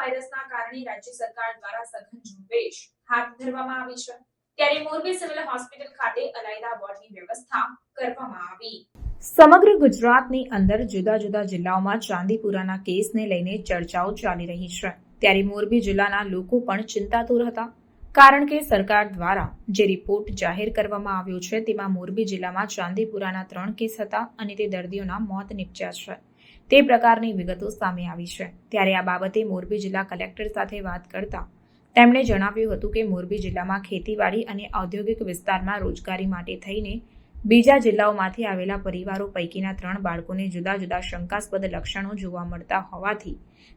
વાયરસના કારણે રાજ્ય સરકાર દ્વારા સઘન ઝુંબેશ હાથ ધરવામાં આવી છે, ત્યારે મોરબી સિવિલ હોસ્પિટલ ખાતે અલાયદા વોર્ડની વ્યવસ્થા કરવામાં આવી। સમગ્ર ગુજરાતની અંદર જુદા જુદા જિલ્લાઓમાં ચાંદીપુરાના કેસને લઈને ચર્ચાઓ ચાલી રહી છે, ત્યારે મોરબી જિલ્લાના લોકો પણ ચિંતાતુર હતા, કારણ કે સરકાર દ્વારા જે રિપોર્ટ જાહેર કરવામાં આવ્યો છે તેમાં મોરબી જિલ્લામાં ચાંદીપુરાના 3 કેસ હતા અને તે દર્દીઓના મોત નીપજ્યા છે, તે પ્રકારની વિગતો સામે આવી છે। ત્યારે આ બાબતે મોરબી જિલ્લા કલેક્ટર સાથે વાત કરતા તેમણે જણાવ્યું હતું કે મોરબી જિલ્લામાં ખેતીવાડી અને ઔદ્યોગિક વિસ્તારમાં રોજગારી માટે થઈને બીજા જિલ્લાઓમાંથી આવેલા પરિવારો પૈકીના 3 બાળકોને જુદા જુદા શંકાસ્પદ લક્ષણો જોવા મળતા હોવાથી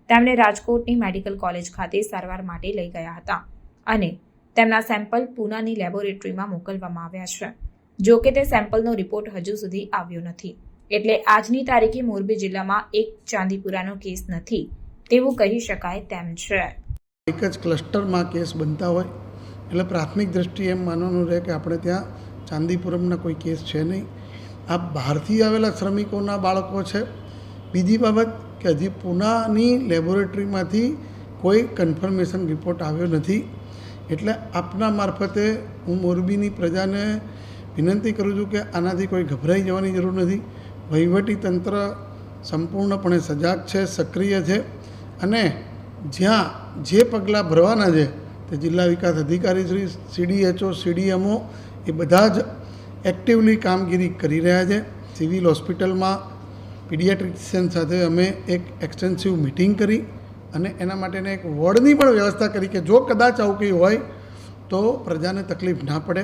તેમને રાજકોટની મેડિકલ કોલેજ ખાતે સારવાર માટે લઈ ગયા હતા અને તેમના સેમ્પલ પૂનાની લેબોરેટરીમાં મોકલવામાં આવ્યા છે। જો કે તે સેમ્પલનો રિપોર્ટ હજુ સુધી આવ્યો નથી, એટલે આજની તારીખે મોરબી જિલ્લામાં એક ચાંદીપુરાનો કેસ નથી તેવું કહી શકાય તેમ છે। એક જ ક્લસ્ટરમાં કેસ બનતા હોય એટલે પ્રાથમિક દ્રષ્ટિએ એમ માનવાનું રહે કે આપણે ત્યાં ચાંદીપુરમના કોઈ કેસ છે નહીં, આ બહારથી આવેલા શ્રમિકોના બાળકો છે। બીજી બાબત કે હજી પૂનાની લેબોરેટરીમાંથી કોઈ કન્ફર્મેશન રિપોર્ટ આવ્યો નથી, એટલે આપના મારફતે હું મોરબીની પ્રજાને વિનંતી કરું છું કે આનાથી કોઈ ગભરાઈ જવાની જરૂર નથી। વહીવટી તંત્ર સંપૂર્ણપણે સજાગ છે, સક્રિય છે અને જ્યાં જે પગલાં ભરવાના છે તે જિલ્લા વિકાસ અધિકારી શ્રી, CDHO, CDMO એ બધા જ એક્ટિવલી કામગીરી કરી રહ્યા છે। સિવિલ હોસ્પિટલમાં પીડિયાટ્રિશિયન સાથે અમે એક એક્સટેન્સિવ મિટિંગ કરી અને એના માટેને એક વોર્ડની પણ વ્યવસ્થા કરી કે જો કદાચ આવું કંઈ હોય તો પ્રજાને તકલીફ ના પડે।